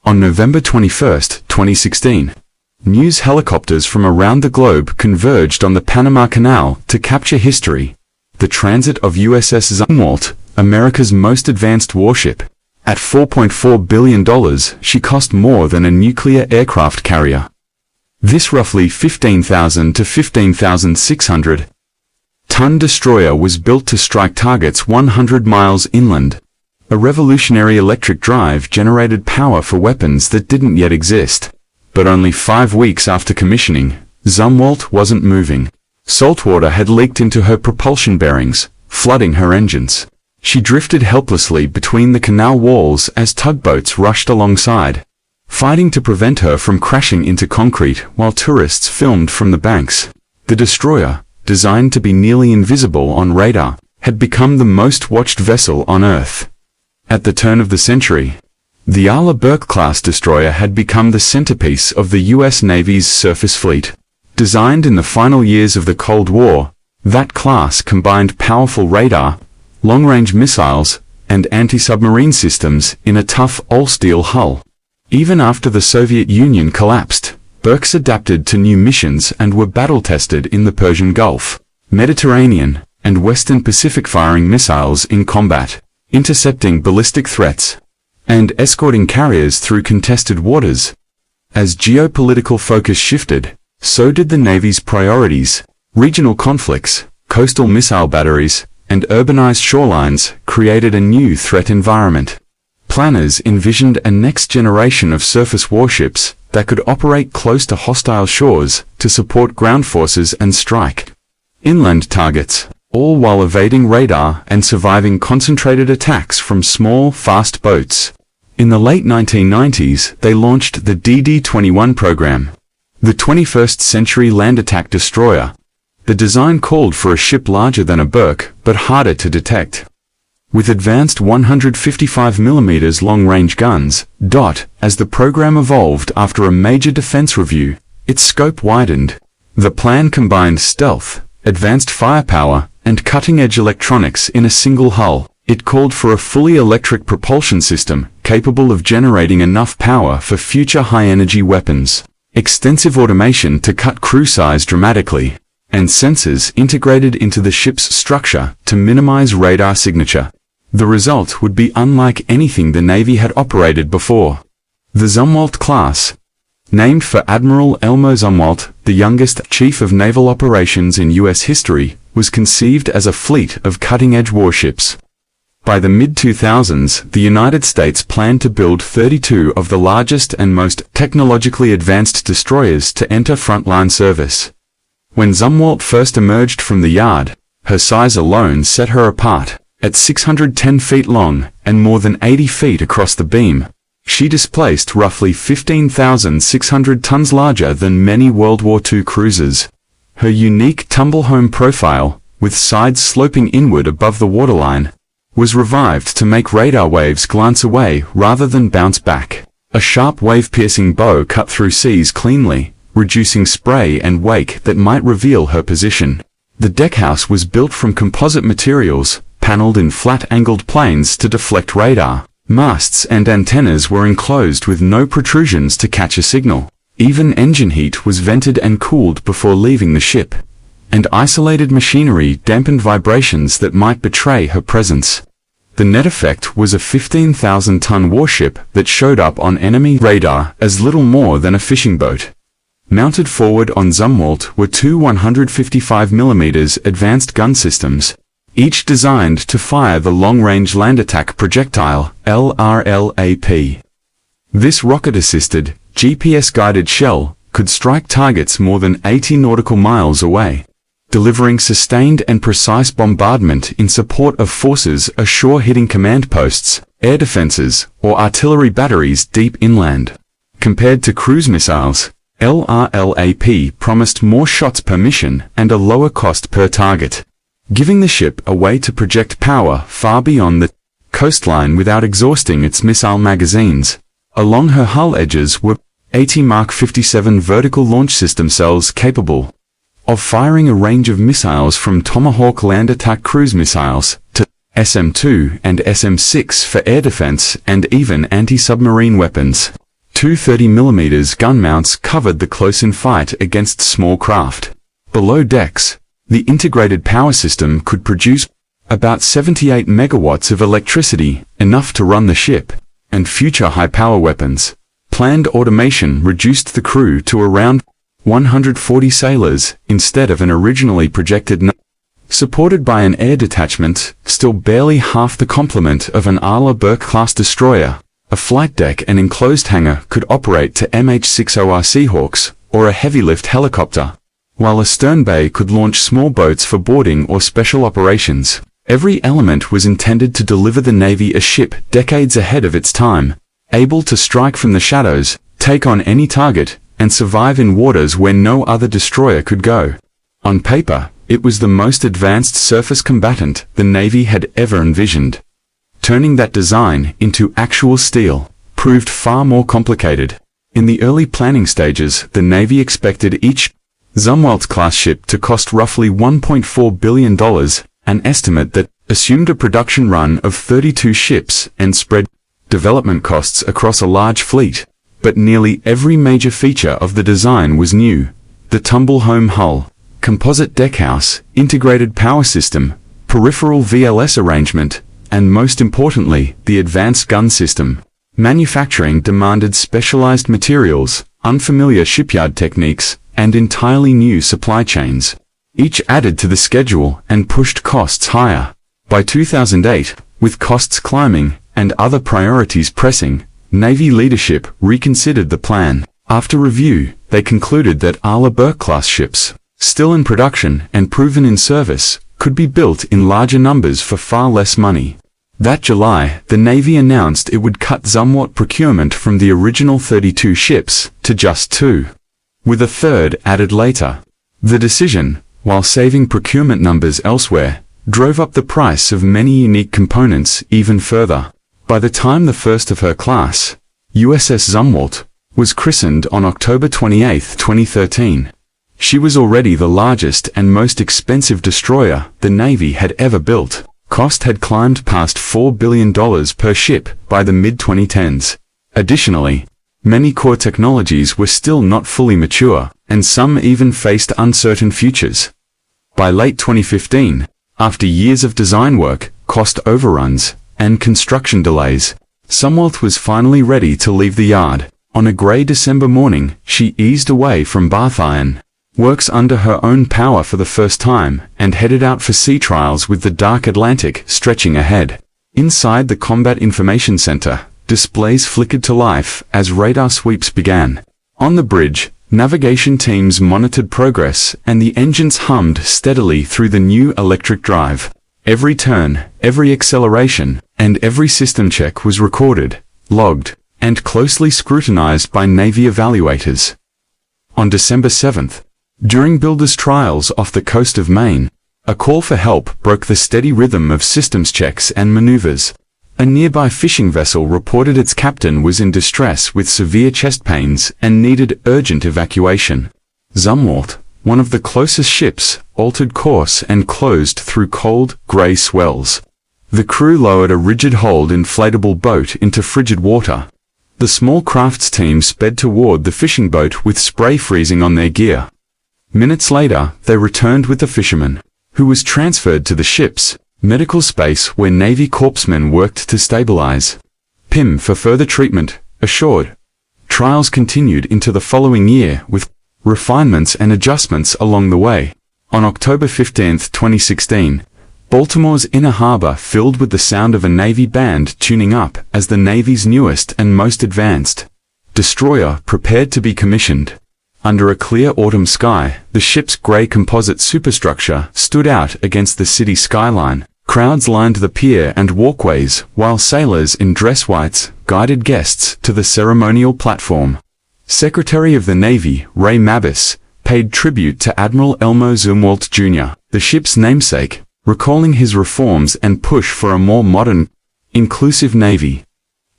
On November 21, 2016, news helicopters from around the globe converged on the Panama Canal to capture history. The transit of USS Zumwalt, America's most advanced warship. At $4.4 billion, she cost more than a nuclear aircraft carrier. This roughly 15,000 to 15,600 ton destroyer was built to strike targets 100 miles inland. A revolutionary electric drive generated power for weapons that didn't yet exist. But only 5 weeks after commissioning, Zumwalt wasn't moving. Saltwater had leaked into her propulsion bearings, flooding her engines. She drifted helplessly between the canal walls as tugboats rushed alongside, fighting to prevent her from crashing into concrete while tourists filmed from the banks. The destroyer, designed to be nearly invisible on radar, had become the most watched vessel on Earth. At the turn of the century, the Arleigh Burke-class destroyer had become the centerpiece of the U.S. Navy's surface fleet. Designed in the final years of the Cold War, that class combined powerful radar, long-range missiles, and anti-submarine systems in a tough all-steel hull. Even after the Soviet Union collapsed, Burkes adapted to new missions and were battle-tested in the Persian Gulf, Mediterranean, and Western Pacific, firing missiles in combat, intercepting ballistic threats, and escorting carriers through contested waters. As geopolitical focus shifted, so did the Navy's priorities. Regional conflicts, coastal missile batteries, and urbanized shorelines created a new threat environment. Planners envisioned a next generation of surface warships that could operate close to hostile shores to support ground forces and strike inland targets, all while evading radar and surviving concentrated attacks from small, fast boats. In the late 1990s, they launched the DD-21 program, the 21st Century Land Attack Destroyer. The design called for a ship larger than a Burke, but harder to detect. With advanced 155mm long-range guns, as the program evolved after a major defense review, its scope widened. The plan combined stealth, advanced firepower, and cutting-edge electronics in a single hull. It called for a fully electric propulsion system capable of generating enough power for future high-energy weapons, extensive automation to cut crew size dramatically, and sensors integrated into the ship's structure to minimize radar signature. The result would be unlike anything the Navy had operated before. The Zumwalt class, named for Admiral Elmer Zumwalt, the youngest Chief of Naval Operations in U.S. history, was conceived as a fleet of cutting-edge warships. By the mid-2000s, the United States planned to build 32 of the largest and most technologically advanced destroyers to enter frontline service. When Zumwalt first emerged from the yard, her size alone set her apart. At 610 feet long and more than 80 feet across the beam, she displaced roughly 15,600 tons, larger than many World War II cruisers. Her unique tumble-home profile, with sides sloping inward above the waterline, was revived to make radar waves glance away rather than bounce back. A sharp wave-piercing bow cut through seas cleanly, reducing spray and wake that might reveal her position. The deckhouse was built from composite materials, paneled in flat-angled planes to deflect radar. Masts and antennas were enclosed with no protrusions to catch a signal. Even engine heat was vented and cooled before leaving the ship, and isolated machinery dampened vibrations that might betray her presence. The net effect was a 15,000-ton warship that showed up on enemy radar as little more than a fishing boat. Mounted forward on Zumwalt were two 155mm advanced gun systems, each designed to fire the long-range land attack projectile, LRLAP. This rocket-assisted, GPS-guided shell could strike targets more than 80 nautical miles away, delivering sustained and precise bombardment in support of forces ashore, hitting command posts, air defenses, or artillery batteries deep inland. Compared to cruise missiles, LRLAP promised more shots per mission and a lower cost per target, giving the ship a way to project power far beyond the coastline without exhausting its missile magazines. Along her hull edges were 80 Mark 57 vertical launch system cells capable of firing a range of missiles from Tomahawk land attack cruise missiles to SM-2 and SM-6 for air defense and even anti-submarine weapons. Two 30mm gun mounts covered the close-in fight against small craft. Below decks, the integrated power system could produce about 78 megawatts of electricity, enough to run the ship, and future high-power weapons. Planned automation reduced the crew to around 140 sailors instead of an originally projected number. Supported by an air detachment, still barely half the complement of an Arleigh Burke-class destroyer, a flight deck and enclosed hangar could operate to MH-60R Seahawks or a heavy-lift helicopter, while a stern bay could launch small boats for boarding or special operations. Every element was intended to deliver the Navy a ship decades ahead of its time, able to strike from the shadows, take on any target, and survive in waters where no other destroyer could go. On paper, it was the most advanced surface combatant the Navy had ever envisioned. Turning that design into actual steel proved far more complicated. In the early planning stages, the Navy expected each Zumwalt-class ship to cost roughly $1.4 billion, an estimate that assumed a production run of 32 ships and spread development costs across a large fleet. But nearly every major feature of the design was new: the tumble-home hull, composite deckhouse, integrated power system, peripheral VLS arrangement, and most importantly, the advanced gun system. Manufacturing demanded specialized materials, unfamiliar shipyard techniques, and entirely new supply chains. Each added to the schedule and pushed costs higher. By 2008, with costs climbing and other priorities pressing, Navy leadership reconsidered the plan. After review, they concluded that Arleigh Burke-class ships, still in production and proven in service, could be built in larger numbers for far less money. That July, the Navy announced it would cut Zumwalt procurement from the original 32 ships to just 2, with a third added later. The decision, while saving procurement numbers elsewhere, drove up the price of many unique components even further. By the time the first of her class, USS Zumwalt, was christened on October 28, 2013, she was already the largest and most expensive destroyer the Navy had ever built. Cost had climbed past $4 billion per ship by the mid-2010s. Additionally, many core technologies were still not fully mature, and some even faced uncertain futures. By late 2015, after years of design work, cost overruns, and construction delays, Zumwalt was finally ready to leave the yard. On a grey December morning, she eased away from Bath Iron, works under her own power for the first time, and headed out for sea trials with the dark Atlantic stretching ahead. Inside the Combat Information Center, displays flickered to life as radar sweeps began. On the bridge, navigation teams monitored progress and the engines hummed steadily through the new electric drive. Every turn, every acceleration, and every system check was recorded, logged, and closely scrutinized by Navy evaluators. On December 7th, during builders' trials off the coast of Maine, a call for help broke the steady rhythm of systems checks and maneuvers. A nearby fishing vessel reported its captain was in distress with severe chest pains and needed urgent evacuation. Zumwalt, one of the closest ships, altered course and closed through cold, grey swells. The crew lowered a rigid-hulled inflatable boat into frigid water. The small crafts team sped toward the fishing boat with spray freezing on their gear. Minutes later, they returned with the fisherman, who was transferred to the ship's medical space where Navy corpsmen worked to stabilize him for further treatment, assured. Trials continued into the following year with refinements and adjustments along the way. On October 15, 2016, Baltimore's inner harbor filled with the sound of a Navy band tuning up as the Navy's newest and most advanced destroyer prepared to be commissioned. Under a clear autumn sky, the ship's grey composite superstructure stood out against the city skyline. Crowds lined the pier and walkways, while sailors in dress whites guided guests to the ceremonial platform. Secretary of the Navy, Ray Mabus, paid tribute to Admiral Elmo Zumwalt Jr., the ship's namesake, recalling his reforms and push for a more modern, inclusive Navy.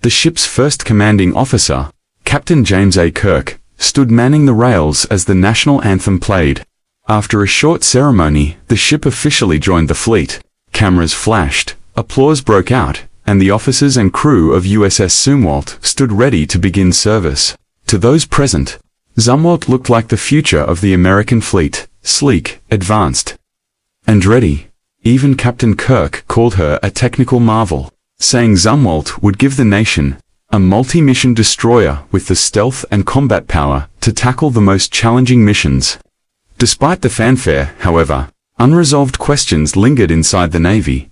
The ship's first commanding officer, Captain James A. Kirk, stood manning the rails as the national anthem played. After a short ceremony, the ship officially joined the fleet. Cameras flashed, applause broke out, and the officers and crew of USS Zumwalt stood ready to begin service. To those present, Zumwalt looked like the future of the American fleet, sleek, advanced, and ready. Even Captain Kirk called her a technical marvel, saying Zumwalt would give the nation a multi-mission destroyer with the stealth and combat power to tackle the most challenging missions. Despite the fanfare, however, unresolved questions lingered inside the Navy.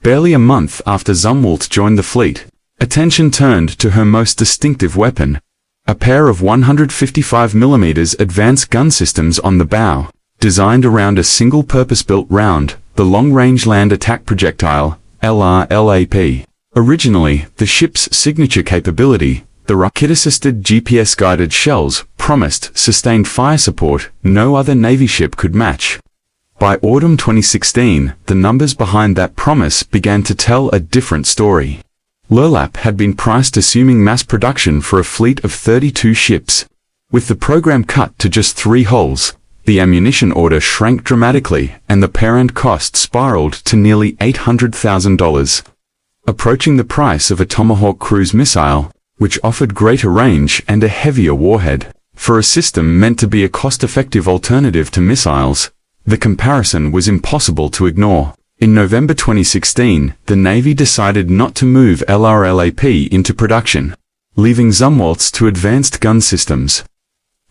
Barely a month after Zumwalt joined the fleet, attention turned to her most distinctive weapon, a pair of 155mm advanced gun systems on the bow, designed around a single purpose-built round, the Long-Range Land Attack Projectile, LRLAP. Originally, the ship's signature capability, the rocket-assisted GPS-guided shells, promised sustained fire support no other Navy ship could match. By autumn 2016, the numbers behind that promise began to tell a different story. LRLAP had been priced assuming mass production for a fleet of 32 ships. With the program cut to just 3 hulls, the ammunition order shrank dramatically and the parent cost spiraled to nearly $800,000. Approaching the price of a Tomahawk cruise missile, which offered greater range and a heavier warhead, for a system meant to be a cost-effective alternative to missiles, the comparison was impossible to ignore. In November 2016, the Navy decided not to move LRLAP into production, leaving Zumwalt's to advanced gun systems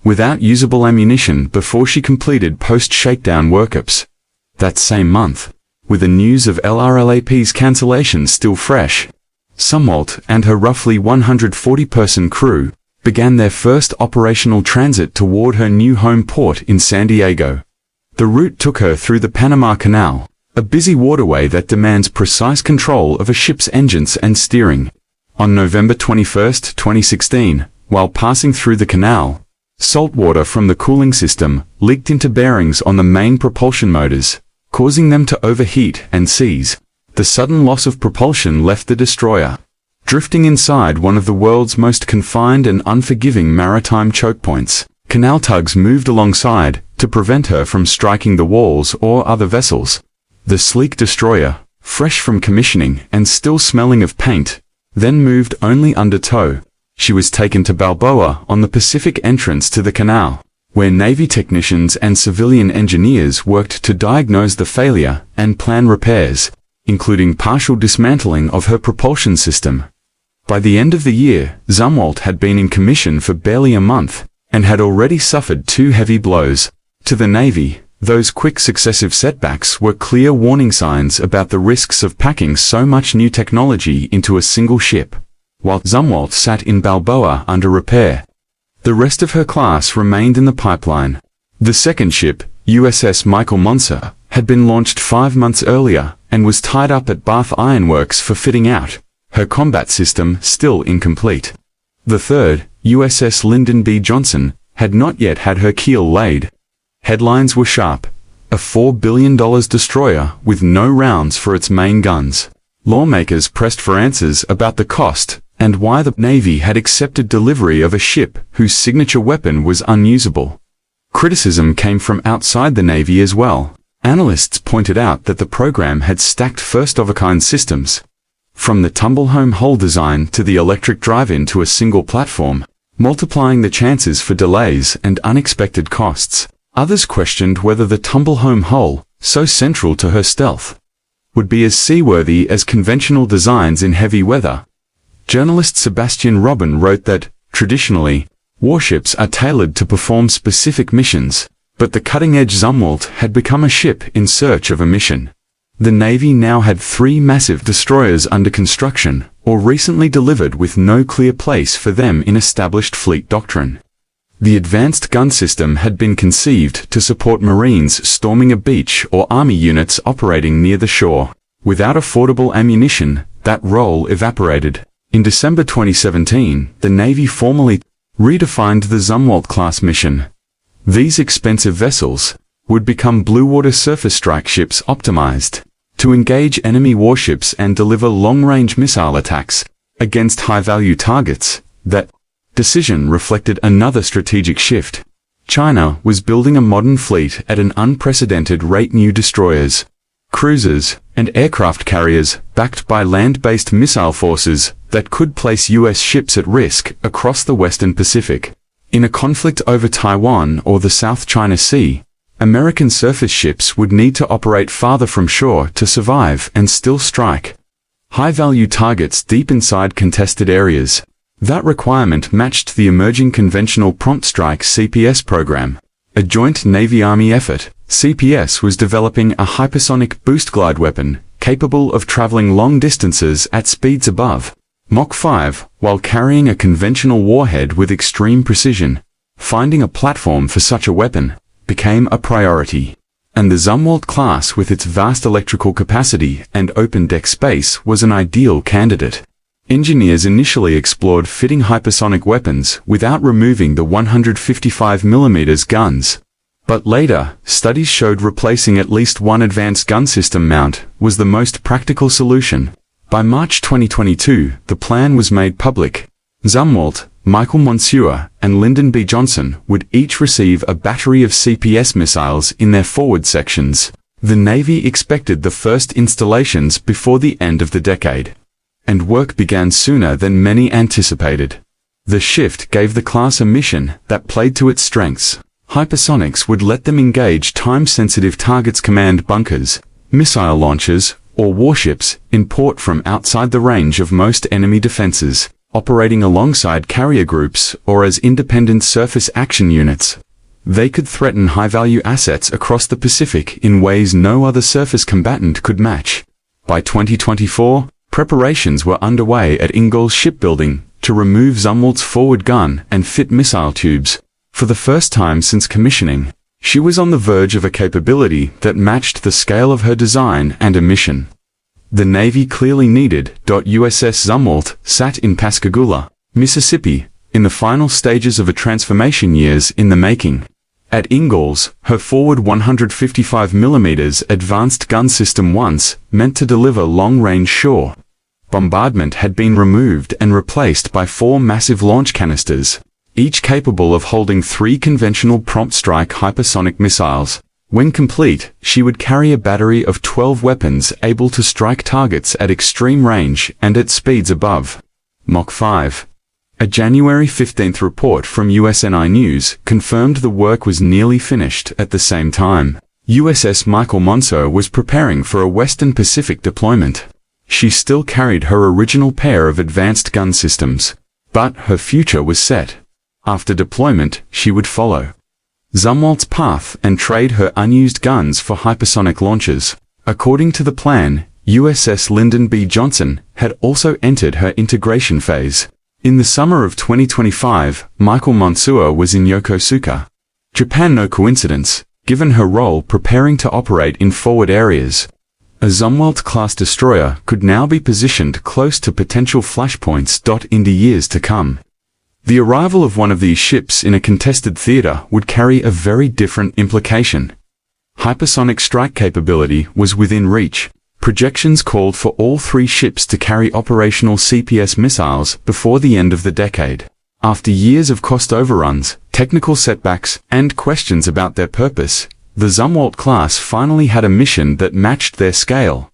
without usable ammunition before she completed post-shakedown workups. That same month, with the news of LRLAP's cancellation still fresh, Zumwalt and her roughly 140-person crew began their first operational transit toward her new home port in San Diego. The route took her through the Panama Canal, a busy waterway that demands precise control of a ship's engines and steering. On November 21, 2016, while passing through the canal, salt water from the cooling system leaked into bearings on the main propulsion motors, causing them to overheat and seize. The sudden loss of propulsion left the destroyer drifting inside one of the world's most confined and unforgiving maritime choke points. Canal tugs moved alongside to prevent her from striking the walls or other vessels. The sleek destroyer, fresh from commissioning and still smelling of paint, then moved only under tow. She was taken to Balboa on the Pacific entrance to the canal, where Navy technicians and civilian engineers worked to diagnose the failure and plan repairs, including partial dismantling of her propulsion system. By the end of the year, Zumwalt had been in commission for barely a month, and had already suffered 2 heavy blows. To the Navy, those quick successive setbacks were clear warning signs about the risks of packing so much new technology into a single ship. While Zumwalt sat in Balboa under repair, the rest of her class remained in the pipeline. The second ship, USS Michael Monser, had been launched 5 months earlier and was tied up at Bath Iron Works for fitting out, her combat system still incomplete. The third, USS Lyndon B. Johnson, had not yet had her keel laid. Headlines were sharp: a $4 billion destroyer with no rounds for its main guns. Lawmakers pressed for answers about the cost and why the Navy had accepted delivery of a ship whose signature weapon was unusable. Criticism came from outside the Navy as well. Analysts pointed out that the program had stacked first-of-a-kind systems, from the tumble-home hull design to the electric drive-in to a single platform, multiplying the chances for delays and unexpected costs. Others questioned whether the tumble-home hull, so central to her stealth, would be as seaworthy as conventional designs in heavy weather. Journalist Sebastian Robin wrote that, traditionally, warships are tailored to perform specific missions, but the cutting-edge Zumwalt had become a ship in search of a mission. The Navy now had 3 massive destroyers under construction, or recently delivered with no clear place for them in established fleet doctrine. The advanced gun system had been conceived to support Marines storming a beach or Army units operating near the shore. Without affordable ammunition, that role evaporated. In December 2017, the Navy formally redefined the Zumwalt-class mission. These expensive vessels would become blue-water surface strike ships optimized to engage enemy warships and deliver long-range missile attacks against high-value targets. That decision reflected another strategic shift. China was building a modern fleet at an unprecedented rate: new destroyers, cruisers, and aircraft carriers backed by land-based missile forces that could place U.S. ships at risk across the Western Pacific. In a conflict over Taiwan or the South China Sea, American surface ships would need to operate farther from shore to survive and still strike high-value targets deep inside contested areas. That requirement matched the emerging Conventional Prompt Strike (CPS) program. A joint Navy-Army effort, CPS was developing a hypersonic boost glide weapon capable of traveling long distances at speeds above Mach 5 while carrying a conventional warhead with extreme precision. Finding a platform for such a weapon became a priority, and the Zumwalt class with its vast electrical capacity and open deck space was an ideal candidate. Engineers initially explored fitting hypersonic weapons without removing the 155mm guns. But later, studies showed replacing at least one advanced gun system mount was the most practical solution. By March 2022, the plan was made public. Zumwalt, Michael Monsieur, and Lyndon B. Johnson would each receive a battery of CPS missiles in their forward sections. The Navy expected the first installations before the end of the decade, and work began sooner than many anticipated. The shift gave the class a mission that played to its strengths. Hypersonics would let them engage time-sensitive targets, command bunkers, missile launchers, or warships in port from outside the range of most enemy defenses, operating alongside carrier groups or as independent surface action units. They could threaten high-value assets across the Pacific in ways no other surface combatant could match. By 2024, preparations were underway at Ingalls Shipbuilding to remove Zumwalt's forward gun and fit missile tubes. For the first time since commissioning, she was on the verge of a capability that matched the scale of her design and a mission the Navy clearly needed. USS Zumwalt sat in Pascagoula, Mississippi, in the final stages of a transformation years in the making. At Ingalls, her forward 155mm advanced gun system, once meant to deliver long-range shore bombardment, had been removed and replaced by 4 massive launch canisters, each capable of holding 3 conventional prompt strike hypersonic missiles. When complete, she would carry a battery of 12 weapons able to strike targets at extreme range and at speeds above Mach 5. A January 15 report from USNI News confirmed the work was nearly finished. At the same time, USS Michael Monsieur was preparing for a Western Pacific deployment. She still carried her original pair of advanced gun systems, but her future was set. After deployment, she would follow Zumwalt's path and trade her unused guns for hypersonic launches. According to the plan, USS Lyndon B. Johnson had also entered her integration phase. In the summer of 2025, Michael Monsieur was in Yokosuka, Japan. No coincidence, given her role preparing to operate in forward areas. A Zumwalt-class destroyer could now be positioned close to potential flashpoints. In the years to come, the arrival of one of these ships in a contested theater would carry a very different implication. Hypersonic strike capability was within reach. Projections called for all 3 ships to carry operational CPS missiles before the end of the decade. After years of cost overruns, technical setbacks, and questions about their purpose, the Zumwalt class finally had a mission that matched their scale.